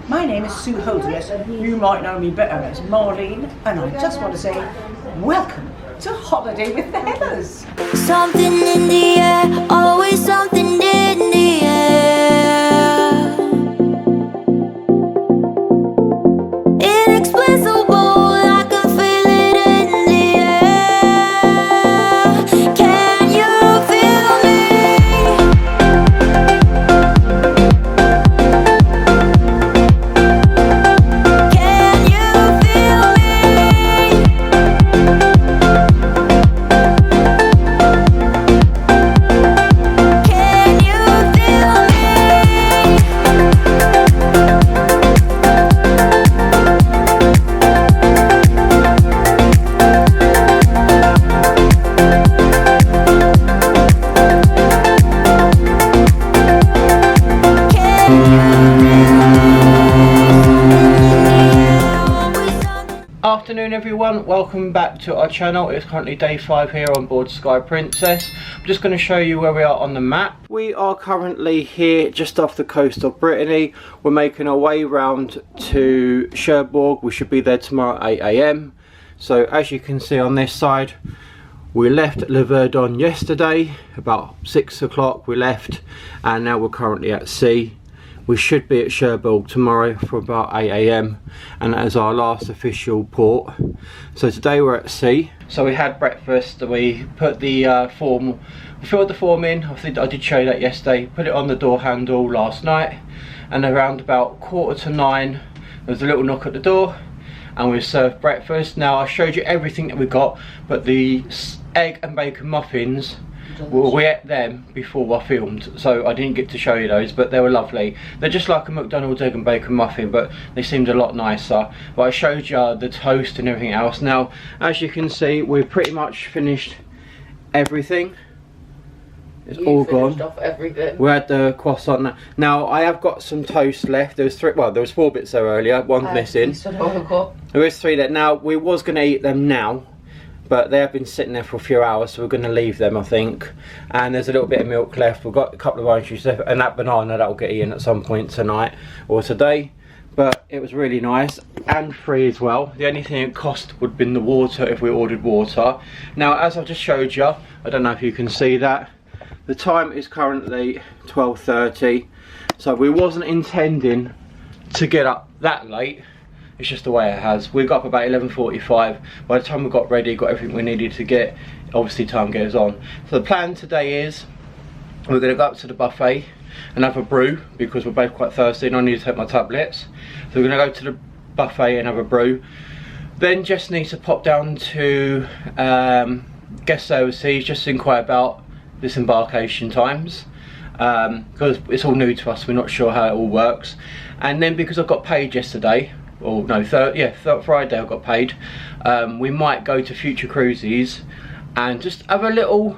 My name is Sue Holderness. You might know me better as Marlene, and I just want to say welcome to Holiday with the Heathers. Something in the air, always something in the air. Inexplicable, I can feel it in the air. Can you feel me? Can you feel me? Can you feel me? Afternoon everyone, welcome back to our channel. It's currently day 5 here on board Sky Princess. I'm just going to show you where we are on the map. We are currently here just off the coast of Brittany. We're making our way round to Cherbourg. We should be there tomorrow at 8 AM. So as you can see on this side, we left Le Verdon yesterday, about 6 o'clock we left, and now we're currently at sea. We should be at Cherbourg tomorrow for about 8 AM, and that is our last official port. So today we're at sea. So we had breakfast, we put the form, we filled the form in. I think I did show you that yesterday. Put it on the door handle last night, and around about 8:45 there was a little knock at the door and we served breakfast. Now I showed you everything that we got, but the egg and bacon muffins, well, we ate them before I filmed, so I didn't get to show you those, but they were lovely. They're just like a McDonald's egg and bacon muffin, but they seemed a lot nicer. But I showed you the toast and everything else. Now, as you can see, we've pretty much finished everything. It's all gone. Off everything. We had the croissant. Now, I have got some toast left. There was 3, well, there was 4 bits there earlier. One's missing. There is 3 there. Now, we was going to eat them now, but they have been sitting there for a few hours, so we're going to leave them, I think. And there's a little bit of milk left. We've got a couple of orange juice left, and that banana that will get eaten at some point tonight or today. But it was really nice and free as well. The only thing it cost would have been the water if we ordered water. Now, as I just showed you, I don't know if you can see that, the time is currently 12:30. So we wasn't intending to get up that late. It's just the way it has. We got up about 11:45. By the time we got ready, got everything we needed to get, obviously time goes on. So the plan today is we're going to go up to the buffet and have a brew, because we're both quite thirsty and I need to take my tablets. So we're going to go to the buffet and have a brew. Then Jess needs to pop down to guest services just to inquire about disembarkation times, because it's all new to us. We're not sure how it all works. And then because I got paid yesterday, or no, Friday I got paid, we might go to Future Cruises and just have a little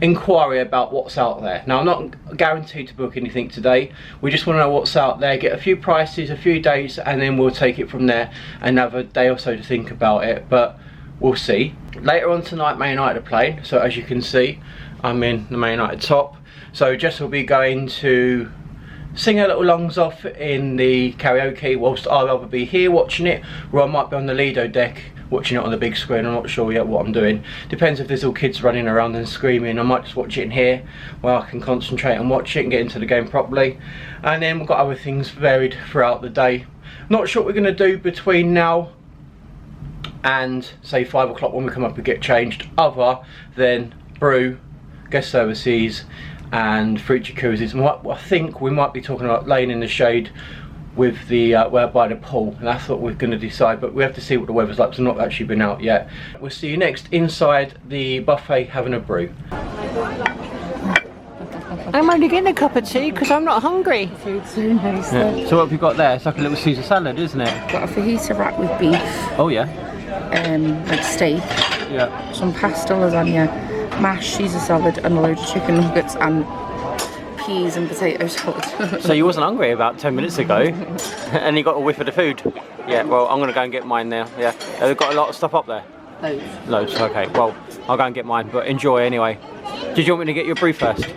inquiry about what's out there. Now, I'm not guaranteed to book anything today. We just want to know what's out there, get a few prices, a few days, and then we'll take it from there and have a day or so to think about it, but we'll see. Later on tonight, Man United are playing, so as you can see, I'm in the Man United top. So Jess will be going to sing her little lungs off in the karaoke, whilst I'll either be here watching it, or I might be on the Lido deck watching it on the big screen. I'm not sure yet what I'm doing. Depends if there's all kids running around and screaming. I might just watch it in here where I can concentrate and watch it and get into the game properly. And then we've got other things varied throughout the day. Not sure what we're going to do between now and say 5 o'clock when we come up and get changed, other than brew, guest services and Future Cruises. I think we might be talking about laying in the shade with the by the pool, and that's what we're going to decide, but we have to see what the weather's like, because I've not actually been out yet. We'll see you next inside the buffet having a brew. I'm only getting a cup of tea because I'm not hungry. Food's so nice. Yeah. So what have you got there? It's like a little Caesar salad, isn't it? Got a fajita wrap with beef. Oh yeah. Like steak. Yeah. Some pasta, lasagna, mashed Caesar salad, and a load of chicken nuggets and peas and potato salad. So you wasn't hungry about 10 minutes ago, and you got a whiff of the food. Yeah. Well, I'm gonna go and get mine now. Yeah. They've got a lot of stuff up there. Loads. Loads. Okay. Well, I'll go and get mine, but enjoy anyway. Did you want me to get your brew first?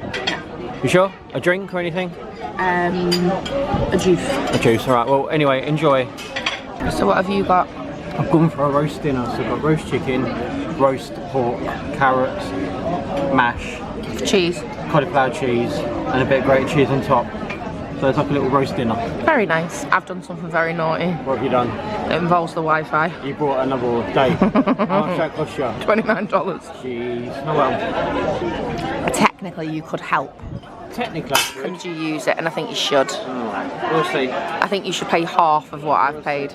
You sure? A drink or anything? A juice. A juice, alright. Well, anyway, enjoy. So what have you got? I've gone for a roast dinner, so I've got roast chicken, roast pork, carrots, mash, Cheese. cauliflower cheese, and a bit of grated cheese on top. So it's like a little roast dinner. Very nice. I've done something very naughty. What have you done? It involves the Wi-Fi. You brought another day. How much that cost you? $29. Jeez. Oh well. Technically, you could help. Technically. Could you use it? And I think you should. Alright. We'll see. I think you should pay half of what I've paid.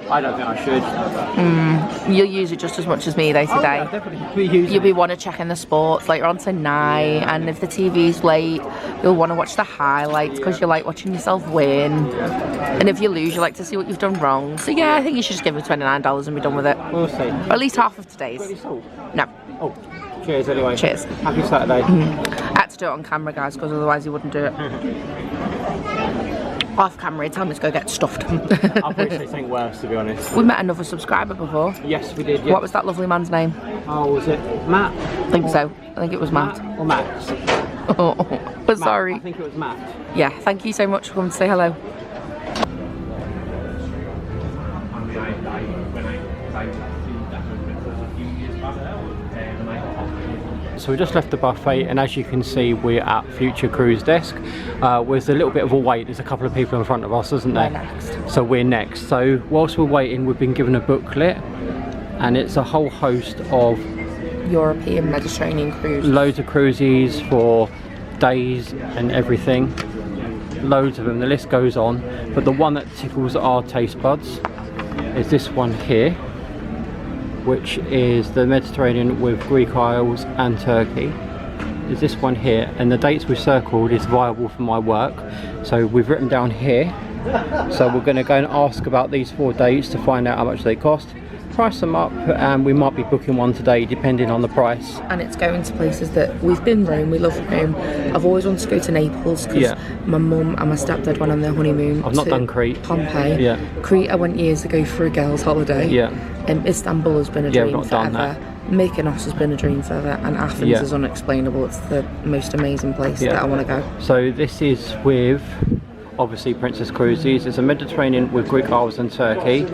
I don't think I should. You'll use it just as much as me though today. Oh, yeah, definitely. You'll be want to check in the sports later on tonight, and if the TV's late, you'll want to watch the highlights because you like watching yourself win. And if you lose, you like to see what you've done wrong. So yeah, I think you should just give it $29 and be done with it. We'll see. Or at least half of today's. No. Oh, cheers anyway. Cheers. Happy Saturday. I had to do it on camera, guys, because otherwise you wouldn't do it. Off camera, tell me to go get stuffed. I'll probably say something worse, to be honest. We met another subscriber before. Yes, we did. Yeah. What was that lovely man's name? Oh, was it Matt? I think so. I think it was Matt. Or Max? Oh, we're sorry. I think it was Matt. Yeah, thank you so much for coming to say hello. So we just left the buffet, and as you can see, we're at Future Crew's desk. There's a little bit of a wait. There's a couple of people in front of us, isn't there? We're next. So we're next. So whilst we're waiting, we've been given a booklet, and it's a whole host of European Mediterranean cruise. loads of cruises for days and everything. Loads of them. The list goes on, but the one that tickles our taste buds is this one here, which is the Mediterranean with Greek Isles and Turkey. Is this one here, and the dates we've circled is viable for my work, so we've written down here. So we're going to go and ask about these 4 dates to find out how much they cost, price them up, and we might be booking one today depending on the price. And it's going to places that we've been Rome, we love Rome. I've always wanted to go to Naples because my mum and my stepdad went on their honeymoon. I've not done Crete. Pompeii. Yeah. Crete I went years ago for a girls' holiday. Yeah. Istanbul has been a Yeah, we've dream not done forever. that. Mykonos has been a dream forever, and Athens Yeah. is unexplainable. It's the most amazing place that I want to go. So this is with obviously Princess Cruises. It's a Mediterranean with Greek Isles and Turkey,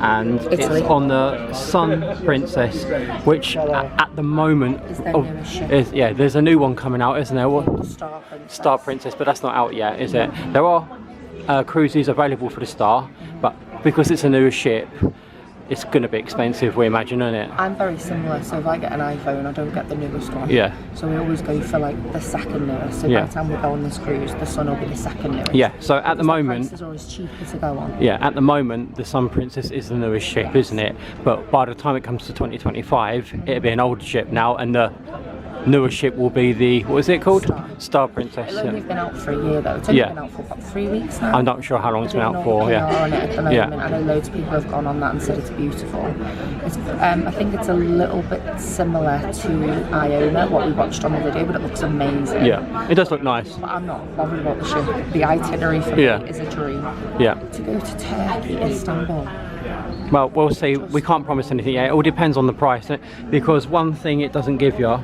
and Italy. it's on the Sun Princess, which at the moment Is their newest ship. there's a new one coming out, isn't there? What? Star Princess. Star Princess, but that's not out yet, is it? There are cruises available for the Star, but because it's a newer ship, it's going to be expensive, we imagine, isn't it? I'm very similar, so if I get an iPhone, I don't get the newest one. Yeah. So we always go for like the second newest. So Yeah. by the time we go on this cruise, the Sun will be the second newest. Yeah, so at the Because moment, prices are always cheaper to go on. yeah, at the moment, the Sun Princess is the newest ship, isn't it? But by the time it comes to 2025, it'll be an older ship now, and the newer ship will be the, what is it called? Star Princess. It'll only Yeah. have been out for a year though. It's only Yeah. been out for what, 3 weeks now? I'm not sure how long it's been Doing out all for, the yeah. PR on it at the moment. Yeah. I know loads of people have gone on that and said it's beautiful. It's, I think it's a little bit similar to Iona, what we watched on the video, but it looks amazing. Yeah, it does look nice. But I'm not bothered about the ship. The itinerary for Yeah. me is a dream. Yeah. To go to Turkey, Istanbul. Well, we'll see. We can't promise anything yet. It all depends on the price, because one thing it doesn't give you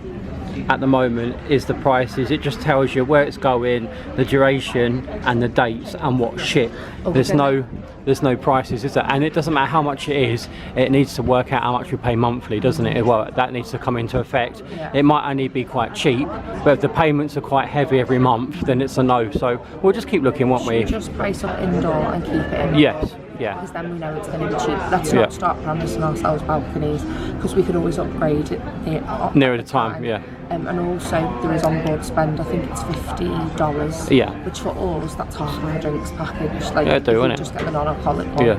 at the moment is the prices. It just tells you where it's going, the duration, and the dates, and what ship. There's no prices, is there? And it doesn't matter how much it is. It needs to work out how much we pay monthly, doesn't it? Well, that needs to come into effect. Yeah. It might only be quite cheap, but if the payments are quite heavy every month, then it's a no. So we'll just keep looking, won't we? Just price up indoor and keep it indoor. Yes. Yeah. Because then we know it's going to be cheap. Let's Yeah. not start promising ourselves balconies, because we could always upgrade it Nearer the time, yeah. And also there is onboard spend. I think it's $50. Yeah. Which for us, that's half our drinks package. Like, Yeah, I do, if we innit? just get the non-alcoholic one. Yeah.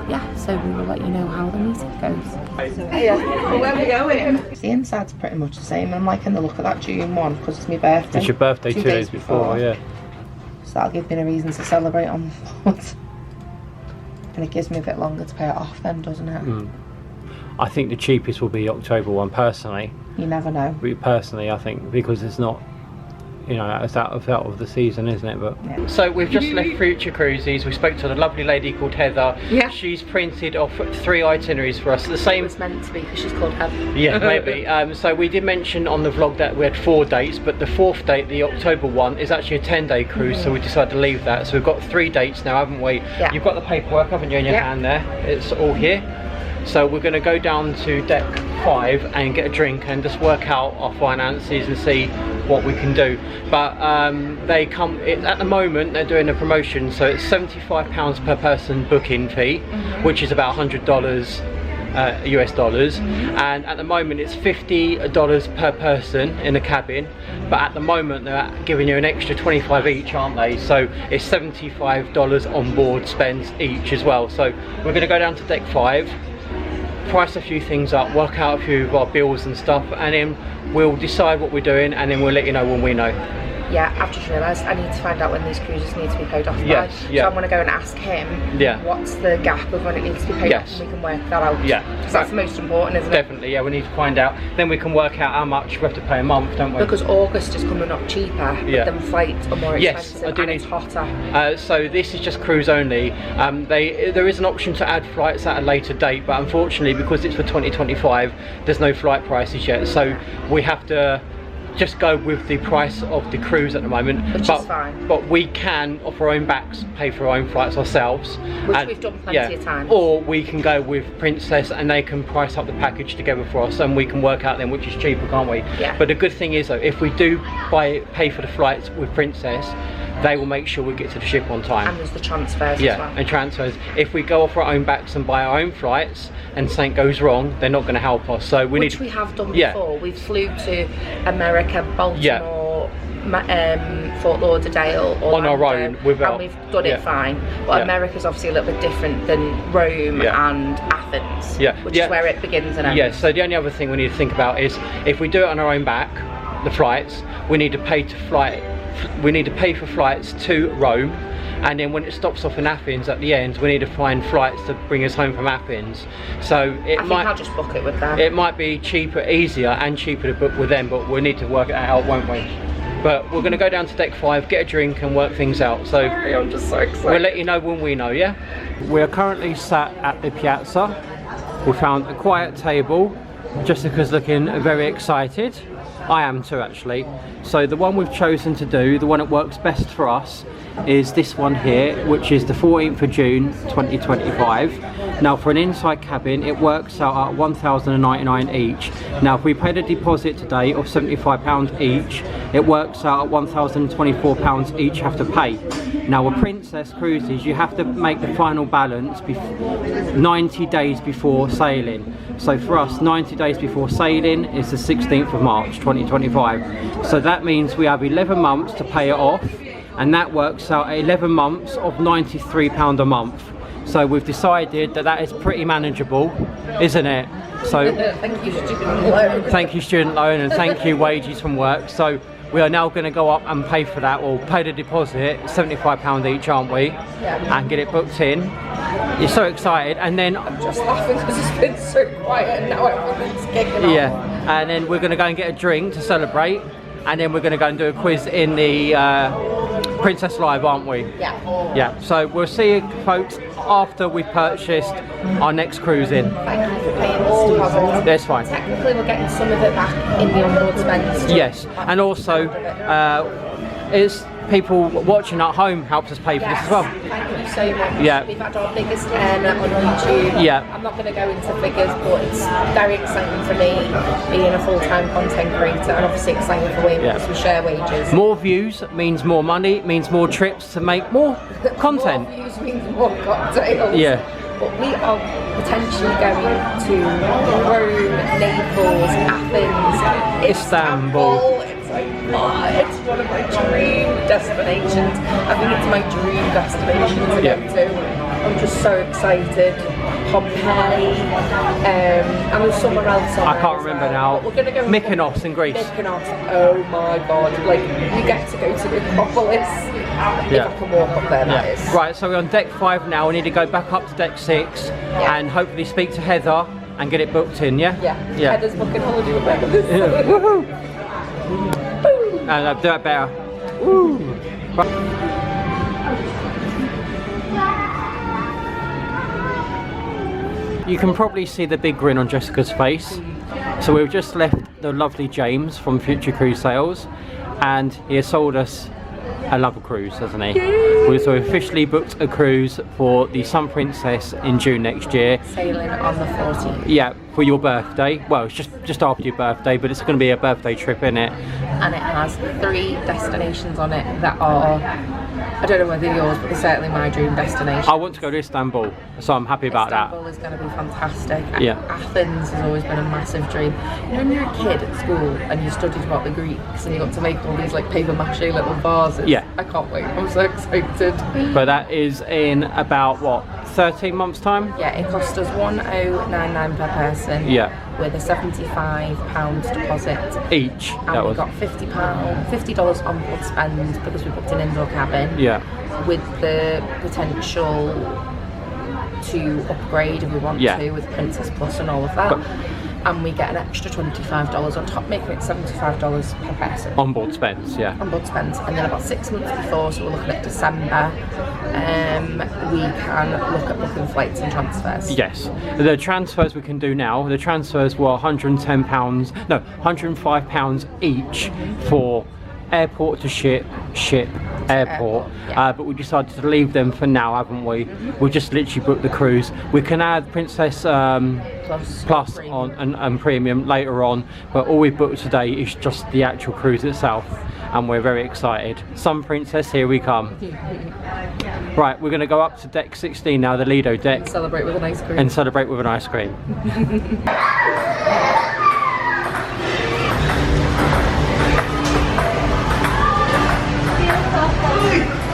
Yeah. So we will let you know how the meeting goes. Where are we going? The inside's pretty much the same. I'm liking the look of that June one because it's my birthday. It's your birthday 2 days before, yeah. So that'll give me a reason to celebrate on board. And it gives me a bit longer to pay it off then, doesn't it? I think the cheapest will be October one, personally. You never know. Personally, I think, because it's not you know, that's out of the season, isn't it? But so we've just left Future Cruises. We spoke to a lovely lady called Heather. Yeah. She's printed off 3 itineraries for us. The same. It's meant to be because she's called Heather. Yeah, maybe. So we did mention on the vlog that we had 4 dates, but the 4th date, the October one, is actually a 10-day cruise. So we decided to leave that. So we've got 3 dates now, haven't we? Yeah. You've got the paperwork, haven't you, in your hand there? It's all here. So we're going to go down to deck 5 and get a drink and just work out our finances and see what we can do. But they come at the moment they're doing a promotion, so it's £75 per person booking fee, which is about $100 US dollars, and at the moment it's $50 per person in the cabin, but at the moment they're giving you an extra 25 each, aren't they? So it's $75 on board spends each as well. So we're going to go down to deck 5, price a few things up, work out a few of our bills and stuff, and then we'll decide what we're doing, and then we'll let you know when we know. Yeah, I've just realised I need to find out when these cruises need to be paid off by. Yes, yeah. So I'm going to go and ask him what's the gap of when it needs to be paid off, and we can work that out. Yeah. Because that's the most important, isn't it? Definitely, yeah, we need to find out. Then we can work out how much we have to pay a month, don't we? Because August is coming up cheaper, but then flights are more expensive, yes, I do and need it's hotter. So this is just cruise only. There is an option to add flights at a later date, but unfortunately because it's for 2025 there's no flight prices yet, so we have to just go with the price of the cruise at the moment. Which is fine. But we can, off our own backs, pay for our own flights ourselves. Which we've done plenty of times. Or we can go with Princess and they can price up the package together for us, and we can work out then which is cheaper, can't we? Yeah. But the good thing is though, if we do pay for the flights with Princess, they will make sure we get to the ship on time. And there's the transfers as well. And transfers. If we go off our own backs and buy our own flights and something goes wrong, they're not going to help us. So we we have done before. We flew to America, Baltimore, Fort Lauderdale, Orlando, on our own, and we've done it fine. But America's obviously a little bit different than Rome and Athens, which is where it begins and ends. Yeah, so the only other thing we need to think about is if we do it on our own back, the flights, we need to pay for flights to Rome, and then when it stops off in Athens at the end, we need to find flights to bring us home from Athens. So I think I'll just book it with them. It might be easier and cheaper to book with them, but we need to work it out, won't we? But we're going to go down to deck 5, get a drink and work things out. So I'm just so excited. We'll let you know when we know, yeah? We are currently sat at the piazza. We found a quiet table. Jessica's looking very excited. I am too, actually. So the one we've chosen to do, the one that works best for us, is this one here, which is the 14th of June 2025. Now for an inside cabin it works out at £1,099 each. Now if we paid a deposit today of £75 each, it works out at £1,024 each have to pay. Now with Princess Cruises you have to make the final balance 90 days before sailing. So for us, 90 days before sailing is the 16th of March 2025. So that means we have 11 months to pay it off, and that works out at 11 months of £93 a month. So we've decided that is pretty manageable, isn't it? So thank you student loan. Thank you student loan, and thank you wages from work. So we are now going to go up and pay for that, or pay the deposit, £75 each, aren't we? Yeah. And get it booked in. You're so excited, and then I'm just laughing because it's been so quiet and now everything's kicking off. Yeah, and then we're going to go and get a drink to celebrate, and then we're going to go and do a quiz in the Princess Live, aren't we? Yeah. Yeah, so we'll see you folks after we've purchased our next cruise in. Thank you for paying this deposit. That's fine. Technically we're getting some of it back in the onboard spends. Yes, and also it's people watching at home helps us pay for this as well. Thank you so much. Yeah. We've had our biggest earner on YouTube. Yeah. I'm not going to go into figures, but it's very exciting for me being a full-time content creator, and obviously exciting for Wayne because we share wages. More views means more money, means more trips to make more content. More views means more cocktails. Yeah. But we are potentially going to Rome, Naples, Athens, Istanbul. It's like, it's one of my dream destinations. I think it's my dream destination to go to. I'm just so excited. Pompeii, and there's somewhere else on I can't remember now. We're gonna go Mykonos in Greece. Mykonos, oh my god, like you get to go to the Acropolis. If I can walk up there, that is. Right, so we're on deck 5 now. We need to go back up to deck 6 and hopefully speak to Heather and get it booked in, yeah? Yeah. Heather's booking holiday with me. Woohoo! No, do it better. Woo. You can probably see the big grin on Jessica's face. So we've just left the lovely James from Future Cruise Sales, and he has sold us another cruise, hasn't he? So we officially booked a cruise for the Sun Princess in June next year. Sailing on the 14th. Yeah, for your birthday. Well, it's just after your birthday, but it's going to be a birthday trip, isn't it? And it has 3 destinations on it that are, I don't know whether yours, but they're certainly my dream destination. I want to go to Istanbul, so I'm happy about that. Istanbul is going to be fantastic. Yeah. Athens has always been a massive dream. You know, when you're a kid at school and you studied about the Greeks and you got to make all these like paper mache little vases. Yeah. I can't wait. I'm so excited. But that is in about, what, 13 months time? Yeah, it cost us $1,099 per person. Yeah. With a £75 deposit. Each. And That we was. got $50 on board spend because we booked an indoor cabin. Yeah. With the potential to upgrade if we want to with Princess Plus and all of that. And we get an extra $25 on top, making it $75 per person. On board spends, yeah. On board spends. And then about 6 months before, so we're looking at December, we can look at booking flights and transfers. Yes. The transfers we can do now, the transfers were £110, no, £105 each for airport to ship, airport. Yeah. But we decided to leave them for now, haven't we? We just literally booked the cruise. We can add Princess Plus on and Premium later on, but all we've booked today is just the actual cruise itself, and we're very excited. Sun Princess, here we come. Right, we're going to go up to deck 16 now, the Lido deck. And celebrate with an ice cream. And celebrate with an ice cream.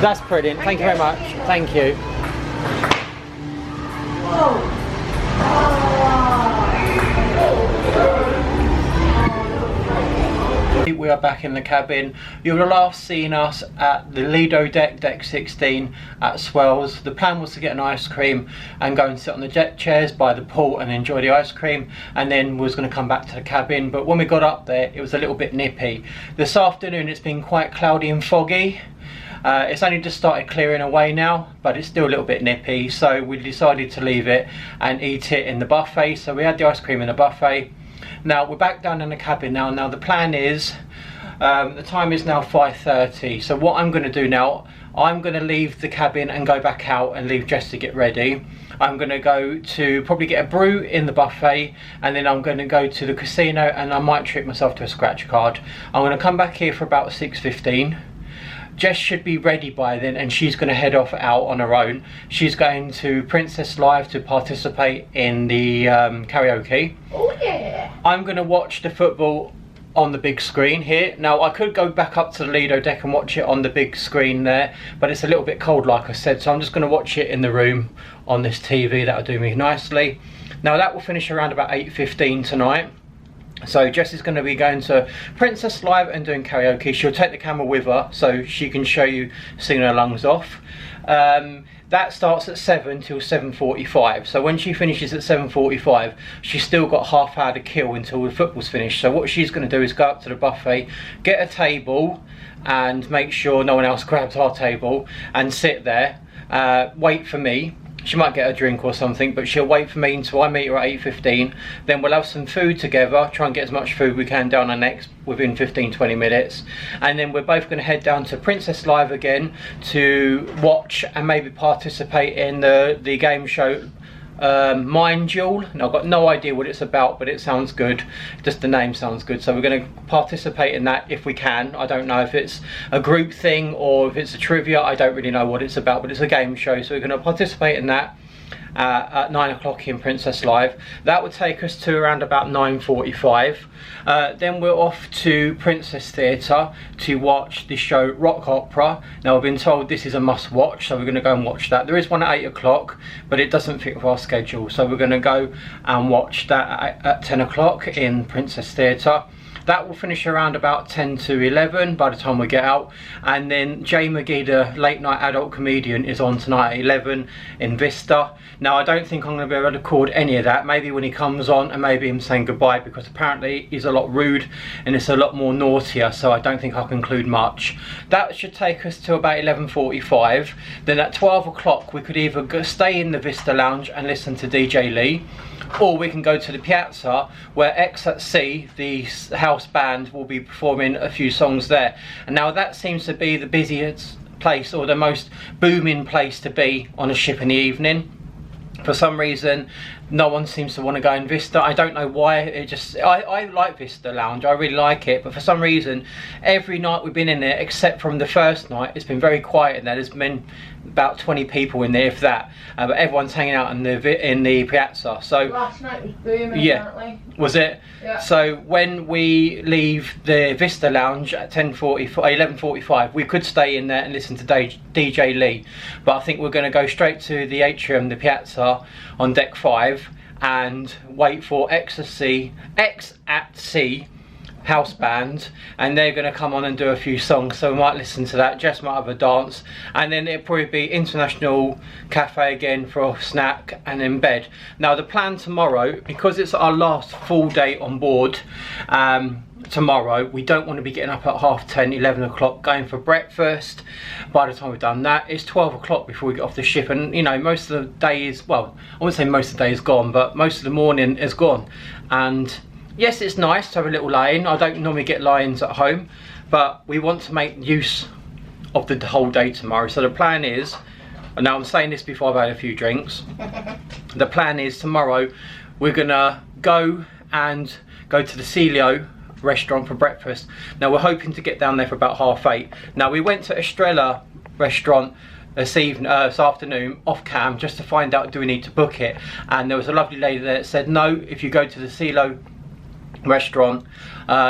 That's brilliant. Thank you very much. Thank you. We are back in the cabin. You'll have last seen us at the Lido deck, deck 16 at Swells. The plan was to get an ice cream and go and sit on the deck chairs by the pool and enjoy the ice cream, and then we was going to come back to the cabin. But when we got up there, it was a little bit nippy. This afternoon it's been quite cloudy and foggy. It's only just started clearing away now, but it's still a little bit nippy, so we decided to leave it and eat it in the buffet. So we had the ice cream in the buffet. Now we're back down in the cabin now. Now the plan is, the time is now 5:30. So what I'm going to do now, I'm going to leave the cabin and go back out and leave Jess to get ready. I'm going to go to probably get a brew in the buffet, and then I'm going to go to the casino and I might treat myself to a scratch card. I'm going to come back here for about 6:15. Jess should be ready by then, and she's going to head off out on her own. She's going to Princess Live to participate in the karaoke. Oh yeah! I'm going to watch the football on the big screen here. Now I could go back up to the Lido deck and watch it on the big screen there, but it's a little bit cold like I said, so I'm just going to watch it in the room on this TV. That'll do me nicely. Now that will finish around about 8:15 tonight. So Jess is going to be going to Princess Live and doing karaoke. She'll take the camera with her so she can show you singing her lungs off. That starts at 7 till 7:45. So when she finishes at 7:45, she's still got half hour to kill until the football's finished. So what she's going to do is go up to the buffet, get a table and make sure no one else grabs our table, and sit there, wait for me. She might get a drink or something, but she'll wait for me until I meet her at 8:15. Then we'll have some food together, try and get as much food we can down our necks within 15-20 minutes. And then we're both going to head down to Princess Live again to watch and maybe participate in the game show Mind Duel. Now, I've got no idea what it's about, but it sounds good. Just the name sounds good. So we're going to participate in that if we can. I don't know if it's a group thing or if it's a trivia. I don't really know what it's about, but it's a game show. So we're going to participate in that at 9 o'clock in Princess Live. That would take us to around about 9:45. Then we're off to Princess Theatre to watch the show Rock Opera. Now I've been told this is a must watch, so we're going to go and watch that. There is one at 8 o'clock, but it doesn't fit with our schedule, so we're going to go and watch that at 10 o'clock in Princess Theatre. That will finish around about 10 to 11 by the time we get out. And then Jay McGee, the late night adult comedian, is on tonight at 11 in Vista. Now I don't think I'm going to be able to record any of that, maybe when he comes on and maybe him saying goodbye, because apparently he's a lot rude and it's a lot more naughtier, so I don't think I can include much. That should take us to about 11:45. Then at 12 o'clock we could either stay in the Vista Lounge and listen to DJ Lee, or we can go to the Piazza where X at C, the house band, will be performing a few songs there. And now that seems to be the busiest place, or the most booming place to be on a ship in the evening. For some reason no one seems to want to go in Vista. I don't know why. It just, I like Vista Lounge, I really like it, but for some reason every night we've been in there except from the first night it's been very quiet in there. There's been about 20 people in there, if that, but everyone's hanging out in the Piazza. So last night was booming. Yeah, apparently. Was it? Yeah. So when we leave the Vista Lounge at 11:45, we could stay in there and listen to DJ Lee, but I think we're going to go straight to the atrium, the Piazza, on deck 5, and wait for X at C house band, and they're going to come on and do a few songs, so we might listen to that. Jess might have a dance, and then it'll probably be International Cafe again for a snack, and then bed. Now the plan tomorrow, because it's our last full day on board tomorrow, we don't want to be getting up at 10:30, 11 o'clock going for breakfast. By the time we've done that, it's 12 o'clock before we get off the ship, and you know, most of the day is, well, I wouldn't say most of the day is gone, but most of the morning is gone. And yes, it's nice to have a little lie-in. I don't normally get lie-ins at home, but we want to make use of the whole day tomorrow. So the plan is, and now I'm saying this before I've had a few drinks, the plan is tomorrow we're gonna go to the Celio restaurant for breakfast. Now we're hoping to get down there for about 8:30. Now we went to Estrella restaurant this afternoon off cam just to find out, do we need to book it, and there was a lovely lady there that said no, if you go to the Celio restaurant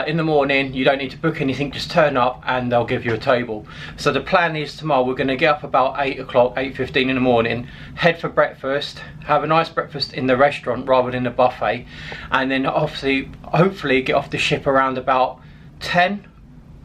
in the morning you don't need to book anything, just turn up and they'll give you a table. So the plan is tomorrow we're going to get up about 8 o'clock, 8:15 in the morning, head for breakfast, have a nice breakfast in the restaurant rather than the buffet, and then obviously hopefully get off the ship around about 10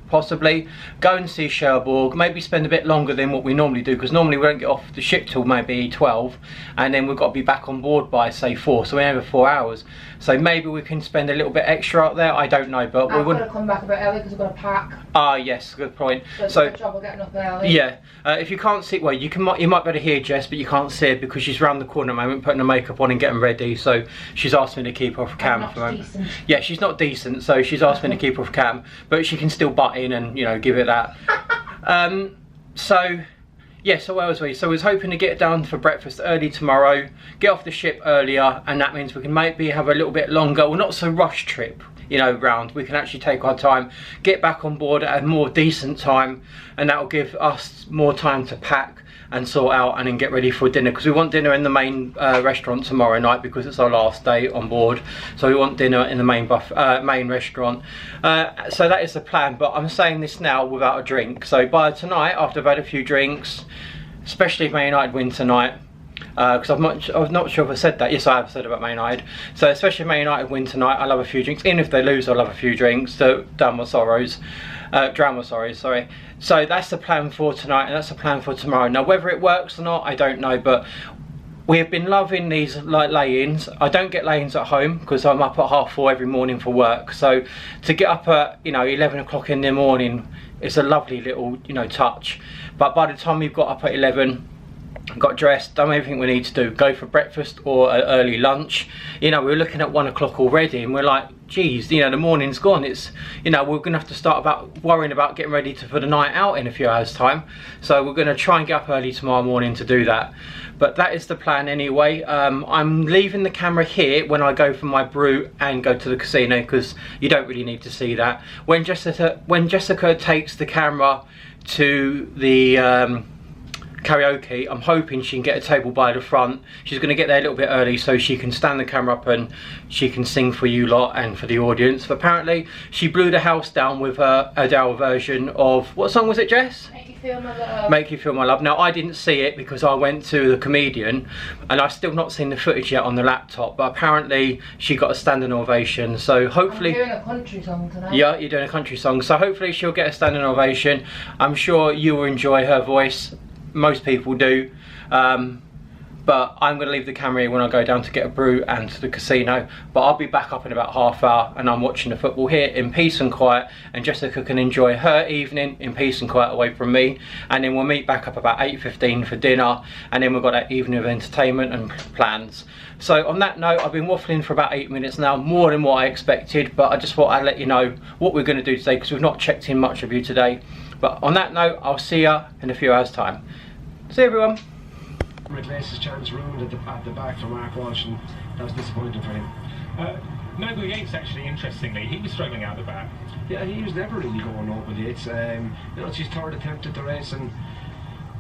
possibly, go and see Cherbourg, maybe spend a bit longer than what we normally do, because normally we don't get off the ship till maybe 12, and then we've got to be back on board by say 4, so we have 4 hours. So maybe we can spend a little bit extra out there, I don't know, but we wouldn't come back a bit early because we've got to pack. Ah yes, good point. So trouble getting up early. Yeah, if you can't see, well, you might be able to hear Jess, but you can't see her because she's round the corner at the moment putting her makeup on and getting ready, so she's asked me to keep her off cam for a moment. Decent. Yeah, she's not decent, so she's asked me to keep her off cam, but she can still butt in and, you know, give it that. So yeah, so where was we? So we was hoping to get down for breakfast early tomorrow, get off the ship earlier, and that means we can maybe have a little bit longer, well, not so rush trip, you know, round. We can actually take our time, get back on board at a more decent time, and that will give us more time to pack and sort out and then get ready for dinner, because we want dinner in the main restaurant tomorrow night because it's our last day on board, so we want dinner in the main restaurant. So that is the plan, but I'm saying this now without a drink. So by tonight, after I've had a few drinks, especially if Man United win tonight, because I'm not sure if I said that. Yes, I have said about Man United. So especially if Man United win tonight, I'll have a few drinks. Even if they lose, I'll have a few drinks to drown my sorrows. Sorry. So that's the plan for tonight, and that's the plan for tomorrow. Now whether it works or not, I don't know, but we have been loving these like lay-ins. I don't get lay-ins at home because I'm up at 4:30 every morning for work. So to get up at, you know, 11 o'clock in the morning is a lovely little, you know, touch. But by the time we've got up at 11, got dressed, done everything we need to do, go for breakfast or an early lunch, you know, we're looking at 1 o'clock already, and we're like, geez, you know, the morning's gone. It's, you know, we're gonna have to start worrying about getting ready for the night out in a few hours time. So we're gonna try and get up early tomorrow morning to do that. But that is the plan anyway. I'm leaving the camera here when I go for my brew and go to the casino, because you don't really need to see that. When Jessica takes the camera to the karaoke, I'm hoping she can get a table by the front. She's going to get there a little bit early so she can stand the camera up and she can sing for you lot and for the audience. But apparently she blew the house down with her Adele version of, what song was it, Jess? feel my love. Make You Feel My Love. Now, I didn't see it because I went to the comedian, and I've still not seen the footage yet on the laptop, but apparently she got a standing ovation, so hopefully... I'm doing a country song tonight. Yeah, you're doing a country song, so hopefully she'll get a standing ovation. I'm sure you will enjoy her voice. Most people do. But I'm going to leave the camera here when I go down to get a brew and to the casino. But I'll be back up in about half hour, and I'm watching the football here in peace and quiet, and Jessica can enjoy her evening in peace and quiet away from me. And then we'll meet back up about 8:15 for dinner, and then we've got that evening of entertainment and plans. So on that note, I've been waffling for about 8 minutes now, more than what I expected, but I just thought I'd let you know what we're going to do today, because we've not checked in much of you today. But on that note, I'll see you in a few hours time. See you, everyone. Glace's chance ruined at the back for Mark Walsh, and that was disappointing for him. Nigel Yates, actually, interestingly, he was struggling out the back. Yeah, he was never really going up with Yates. You know, it's his third attempt at the race, and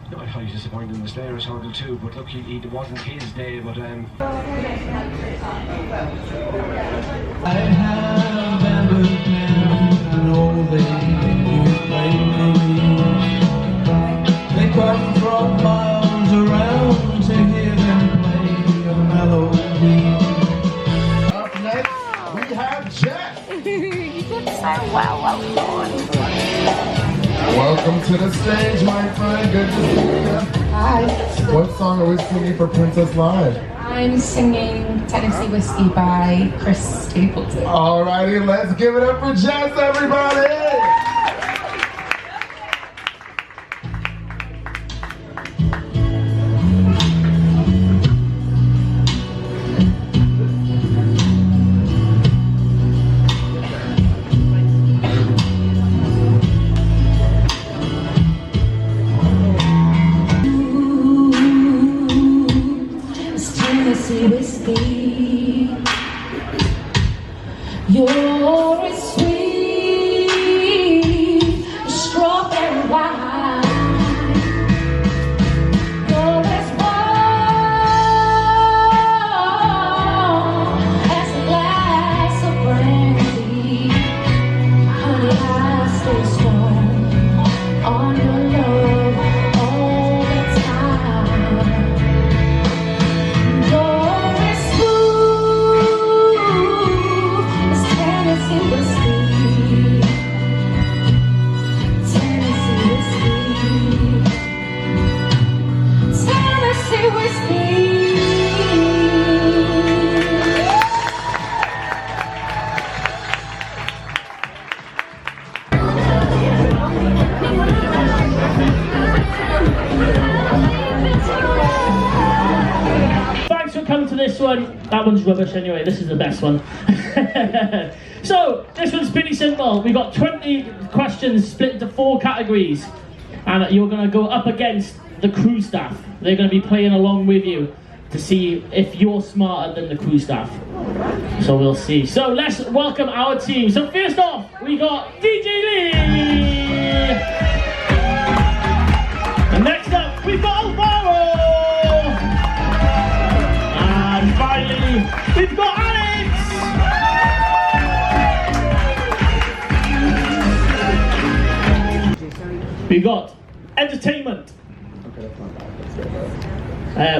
you know, I thought he was disappointed in the Slayers hurdle too. But look, it wasn't his day. But I have ever been an old lady who played me. They come from miles around to hear them play a melody. Up next, we have Jeff. You did so well done. Welcome to the stage, my friend. Good to see you. Hi. What song are we singing for Princess Live? I'm singing Tennessee Whiskey by Chris Stapleton. Alrighty, let's give it up for Jess, everybody! Whiskey, you're as sweet as strawberry wine. You're as warm as a glass of brandy. Honey, I stay strong on your love all the time. Come to this one. That one's rubbish anyway. This is the best one. So this one's pretty simple. We got 20 questions split into 4 categories, and you're going to go up against the crew staff. They're going to be playing along with you to see if you're smarter than the crew staff. So we'll see. So let's welcome our team. So first off, we got DJ Lee. And next up, we've got Alvaro. And finally, we've got Alex! We got entertainment.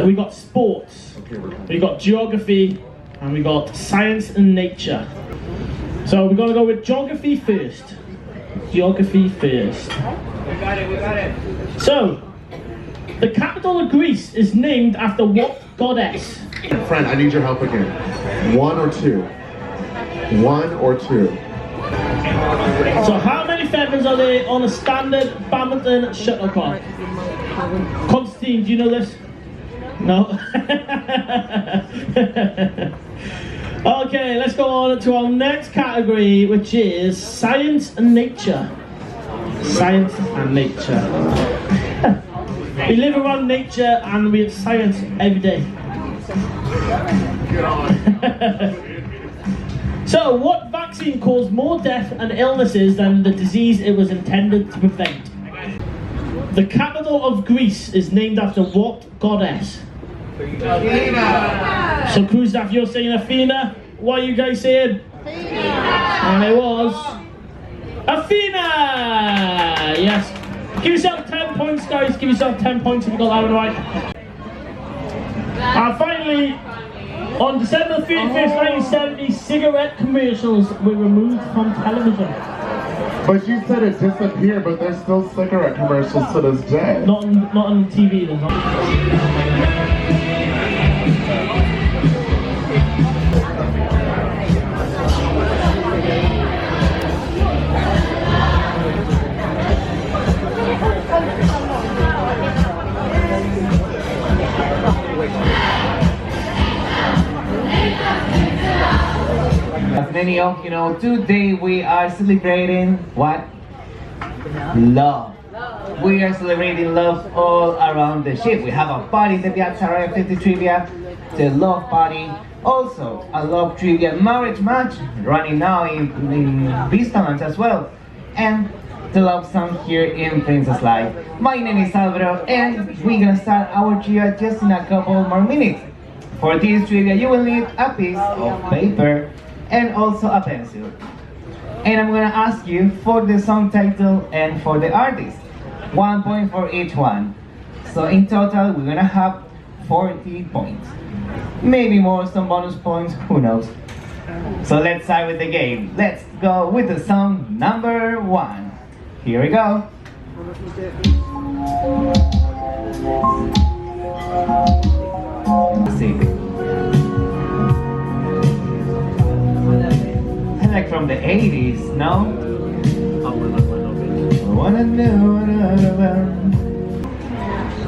We got sports. We got geography, and we got science and nature. So we're gonna go with geography first. Geography first. We got it. So, the capital of Greece is named after what goddess? Friend, I need your help again. 1 or 2? 1 or 2? So how many feathers are there on a standard badminton shuttlecock? Constantine, do you know this? No? Okay, let's go on to our next category, which is science and nature. Science and nature. We live around nature and we have science every day. So, what vaccine caused more death and illnesses than the disease it was intended to prevent? The capital of Greece is named after what goddess? Athena. So, crew staff, you're saying Athena. What are you guys saying? Athena. And it was Athena. Yes. Give yourself 10 points, guys. Give yourself 10 points if you got that one right. And finally, on December 31st, 1970, cigarette commercials were removed from television. But you said it disappeared, but there's still cigarette commercials to this day. Not on TV, there's not. You know, today we are celebrating what? Love. We are celebrating love all around the ship. We have a party, the Piazza Royal 50 Trivia, the love party, also a love trivia marriage match running now in Vista as well, and the love song here in Princess Life. My name is Alvaro, and we're gonna start our trivia just in a couple more minutes. For this trivia, you will need a piece of paper and also a pencil. And I'm gonna ask you for the song title and for the artist. 1 point for each one. So in total, we're gonna have 40 points. Maybe more, some bonus points, who knows. So let's start with the game. Let's go with the song number 1. Here we go. Like from the 80s, no?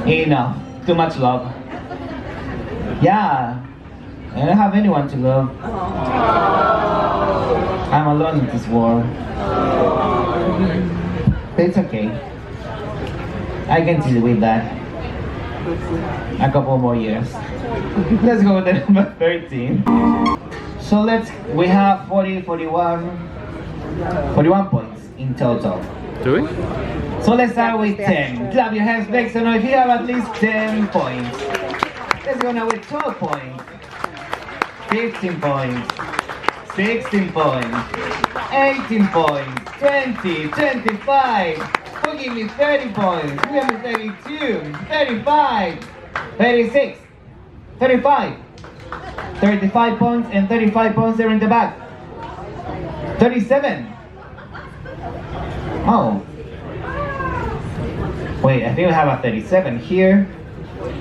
Enough. Too much love. Yeah. I don't have anyone to love. I'm alone in this world. But it's okay. I can deal with that. A couple more years. Let's go with the number 13. So we have 41 points in total. Do we? So let's start with 10. Clap your hands, make some noise if you have at least 10 points. Let's go now with 12 points. 15 points. 16 points. 18 points. 20, 25. Who give me 30 points? Who give me 32, 35, 36, 35. 35 points and 35 points there in the back. 37. Oh. Wait, I think we have a 37 here.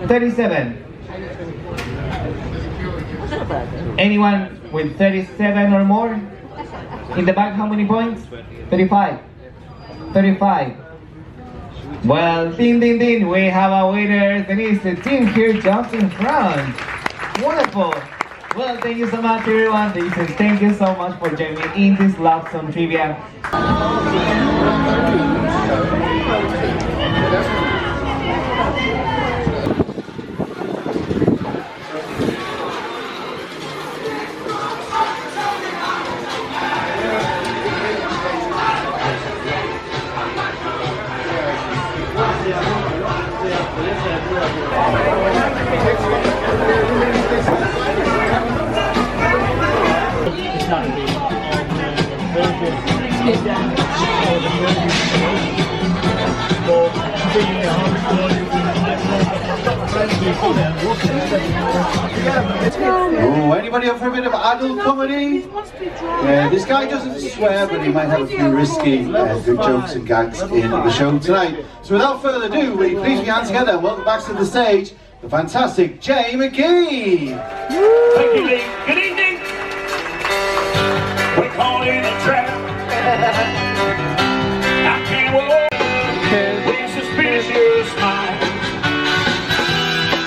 37. Anyone with 37 or more? In the back, how many points? 35. 35. Well, ding ding ding, we have a winner. Denise, the team here jumps in front. Wonderful. Well, thank you so much everyone. Thank you so much for joining me in this love song trivia. Oh, anybody up for a bit of adult comedy? Yeah, this guy doesn't swear, but he might have a few risky good jokes and gags in the show tonight. So without further ado, will you please put your hands together and welcome back to the stage the fantastic Jay McGee. Thank you, Lee. Good evening. We're caught in a trap. I can't walk with suspicious minds.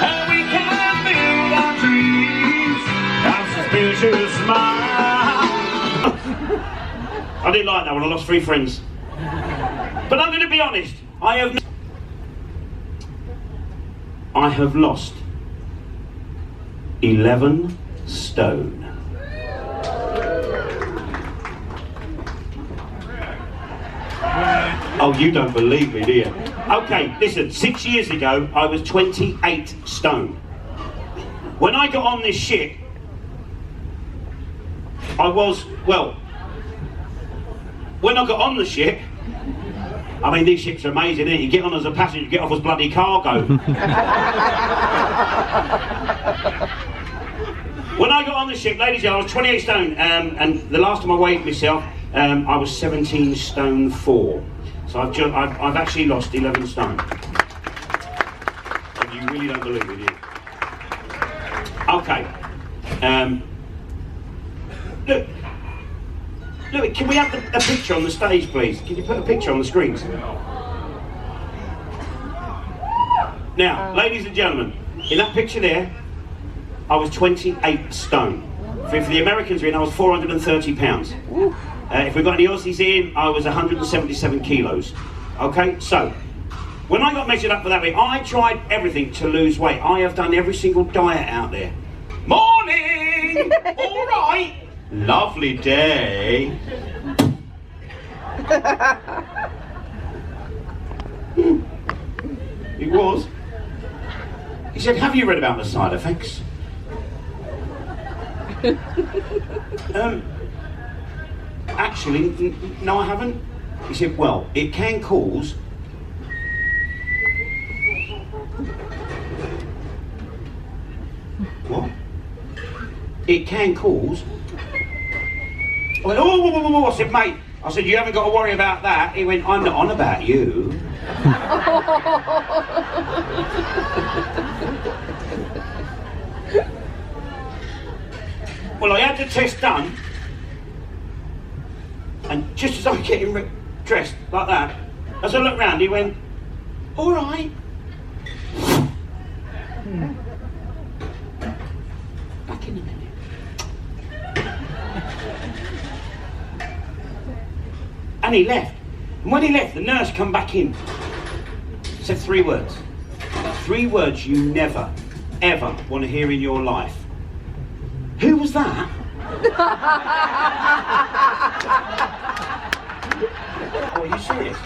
And we can't build our dreams on suspicious minds. I didn't like that one. I lost 3 friends. But I'm going to be honest. I have lost 11 stone. Oh, you don't believe me, do you? Okay, listen, 6 years ago, I was 28 stone. When I got on this ship, when I got on the ship, I mean, these ships are amazing, isn't it? You get on as a passenger, you get off as bloody cargo. When I got on the ship, ladies and gentlemen, I was 28 stone, and the last time I weighed myself, I was 17 stone 4. So I've actually lost 11 stone. And you really don't believe it, do you? Okay. Look, can we have a picture on the stage, please? Can you put a picture on the screens? Now, ladies and gentlemen, in that picture there, I was 28 stone. For the Americans in, I was 430 pounds. If we've got any Aussies in, I was 177 kilos. Okay, so, when I got measured up for that week, I tried everything to lose weight. I have done every single diet out there. Morning! All right! Lovely day. It was. He said, have you read about the side effects? Actually, no, I haven't. He said, well, it can cause what? It can cause. I went, oh, I said, mate, I said, you haven't got to worry about that. He went, I'm not on about you. Well, I had the test done, and just as I was getting dressed like that, as I looked round, he went, all right. Back in a minute. And he left. And when he left, the nurse come back in. Said 3 words. 3 words you never, ever want to hear in your life. Who was that? Oh, are you serious?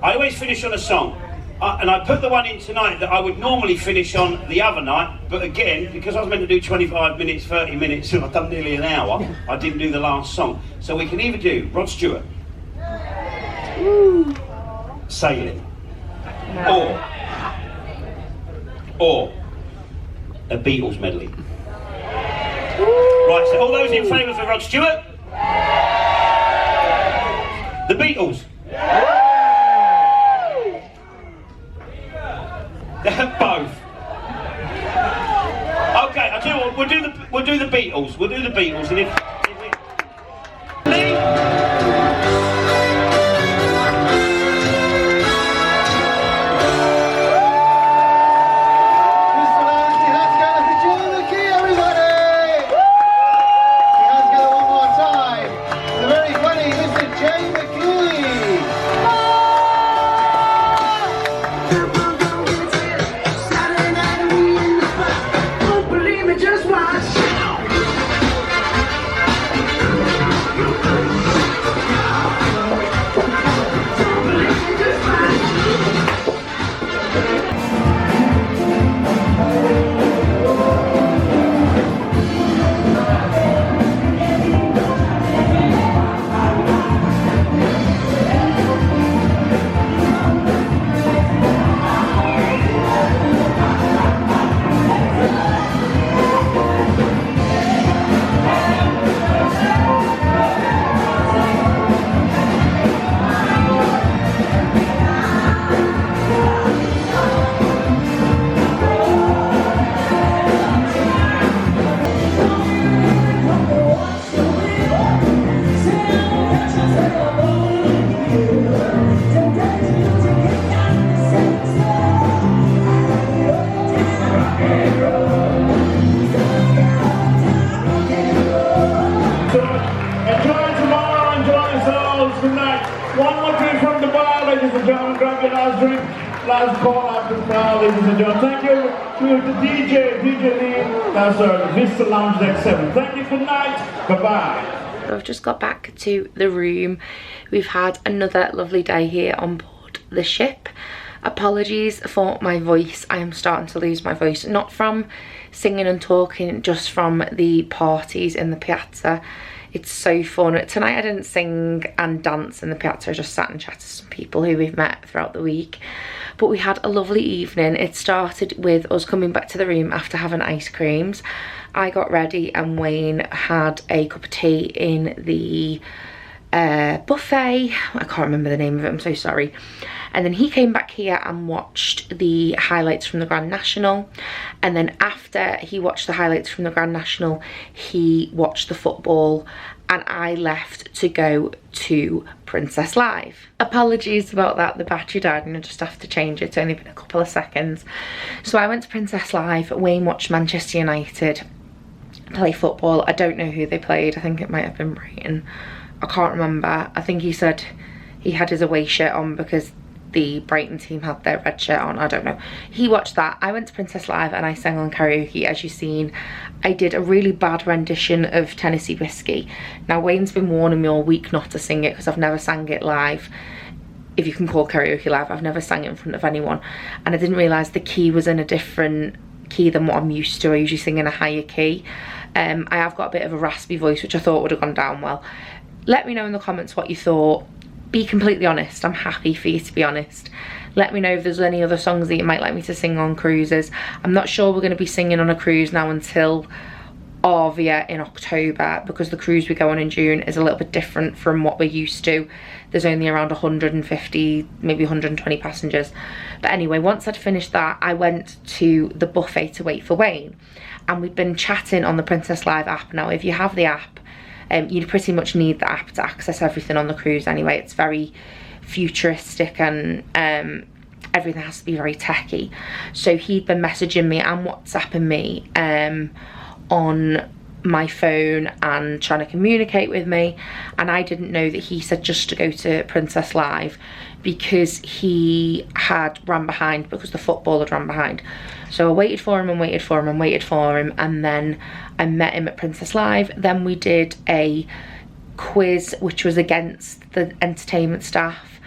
I always finish on a song. And I put the one in tonight that I would normally finish on the other night, but again, because I was meant to do 25 minutes, 30 minutes, and I've done nearly an hour, I didn't do the last song. So we can either do Rod Stewart, Sailing, or a Beatles medley. Right, so all those in favour for Rod Stewart? The Beatles. Both. Okay, I'll tell you what, we'll do the Beatles. We'll do the Beatles, and if we... Last call after the crowd, ladies and gentlemen. Thank you to the DJ Lee. That's Vista Lounge Deck 7. Thank you for tonight. Bye-bye. I've just got back to the room. We've had another lovely day here on board the ship. Apologies for my voice. I am starting to lose my voice, not from singing and talking, just from the parties in the piazza. It's so fun. Tonight I didn't sing and dance in the piazza, I just sat and chatted to some people who we've met throughout the week. But we had a lovely evening. It started with us coming back to the room after having ice creams. I got ready and Wayne had a cup of tea in the buffet. I can't remember the name of it, I'm so sorry. And then he came back here and watched the highlights from the Grand National. And then after he watched the highlights from the Grand National, he watched the football and I left to go to Princess Live. Apologies about that, the battery died and I just have to change it. It's only been a couple of seconds. So I went to Princess Live. Wayne watched Manchester United play football. I don't know who they played. I think it might have been Brighton. I can't remember. I think he said he had his away shirt on because the Brighton team had their red shirt on. I don't know. He watched that. I went to Princess Live and I sang on karaoke, as you've seen. I did a really bad rendition of Tennessee Whiskey. Now Wayne's been warning me all week not to sing it because I've never sang it live. If you can call karaoke live, I've never sang it in front of anyone. And I didn't realise the key was in a different key than what I'm used to. I usually sing in a higher key. I have got a bit of a raspy voice, which I thought would have gone down well. Let me know in the comments what you thought. Be completely honest. I'm happy for you to be honest. Let me know if there's any other songs that you might like me to sing on cruises. I'm not sure we're going to be singing on a cruise now until Arvia in October, because the cruise we go on in June is a little bit different from what we're used to. There's only around 150, maybe 120 passengers. But anyway, once I'd finished that, I went to the buffet to wait for Wayne. And we'd been chatting on the Princess Live app. Now, if you have the app, you pretty much need the app to access everything on the cruise anyway. It's very futuristic and everything has to be very techy. So he'd been messaging me and WhatsApping me on my phone and trying to communicate with me, and I didn't know that he said just to go to Princess Live because he had ran behind, because the football had run behind. So I waited for him and waited for him and waited for him, and then I met him at Princess Live. Then we did a quiz which was against the entertainment staff.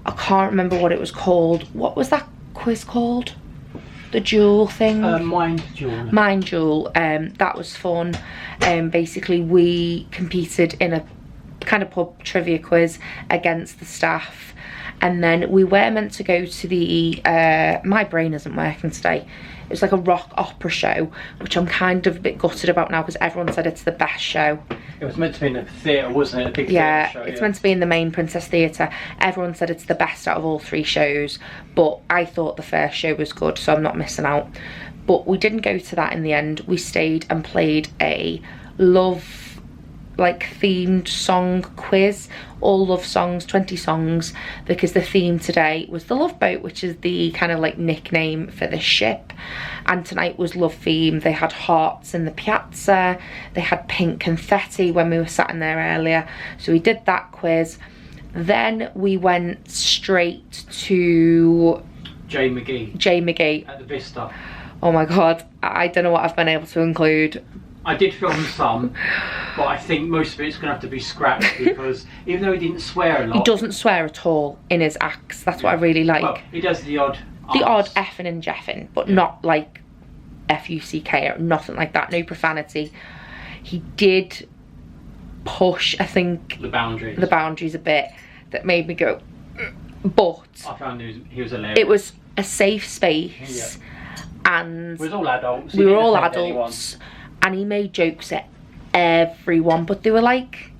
I can't remember what it was called. What was that quiz called? The Duel thing? Mind Duel. Mind Duel. That was fun. Basically we competed in a kind of pub trivia quiz against the staff, and then we were meant to go to the my brain isn't working today. It was like a rock opera show, which I'm kind of a bit gutted about now because everyone said it's the best show. It was meant to be in a theatre, wasn't it? A big yeah, theatre show. It's meant to be in the main Princess Theatre. Everyone said it's the best out of all 3 shows, but I thought the first show was good, so I'm not missing out. But we didn't go to that in the end. We stayed and played a love themed song quiz, all love songs, 20 songs, because the theme today was the Love Boat, which is the kind of like nickname for the ship, and tonight was love theme. They had hearts in the piazza, they had pink confetti when we were sat in there earlier, so we did that quiz. Then we went straight to Jay McGee at the Vista. Oh my god, I don't know what I've been able to include. I did film some, but I think most of it's going to have to be scrapped because even though he didn't swear a lot... He doesn't swear at all in his acts. That's what I really like. Well, he does the odd effing and jeffing, but not like F-U-C-K or nothing like that. No profanity. He did push, I think... The boundaries a bit that made me go... But... I found he was hilarious. It was a safe space. Yeah. And... We was all adults. We were all adults. And he made jokes at everyone, but they were like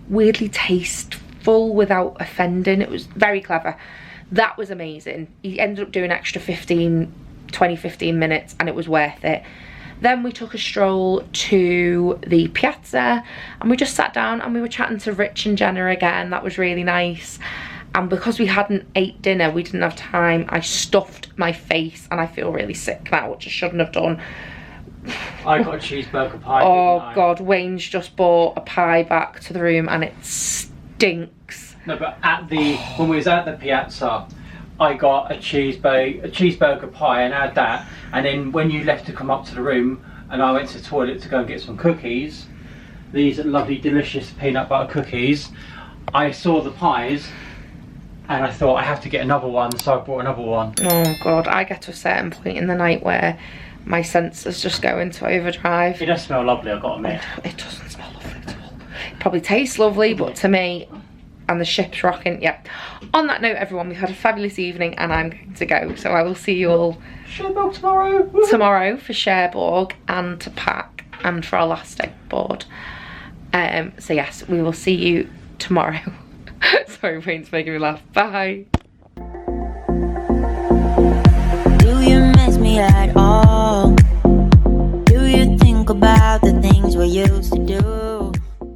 weirdly tasteful without offending. It was very clever. That was amazing. He ended up doing extra 15 minutes and it was worth it. Then we took a stroll to the piazza and we just sat down and we were chatting to Rich and Jenna again. That was really nice. And because we hadn't ate dinner, we didn't have time. I stuffed my face and I feel really sick now, which I shouldn't have done. I got a cheeseburger pie. Oh god, Wayne's just bought a pie back to the room and it stinks. No, but when we was at the piazza, I got a cheeseburger pie and had that, and then when you left to come up to the room and I went to the toilet to go and get some cookies, these lovely delicious peanut butter cookies, I saw the pies and I thought I have to get another one, so I bought another one. Oh God, I get to a certain point in the night where my senses just go into overdrive. It does smell lovely, I've got to admit. It doesn't smell lovely at all. It probably tastes lovely, but to me, and the ship's rocking, yeah. On that note, everyone, we've had a fabulous evening and I'm going to go. So I will see you all Cherbourg tomorrow. Tomorrow for Cherbourg and to pack and for our last day board. So yes, we will see you tomorrow. Sorry, Wayne's making me laugh. Bye. Do you miss me at all? Do you think about the things we used to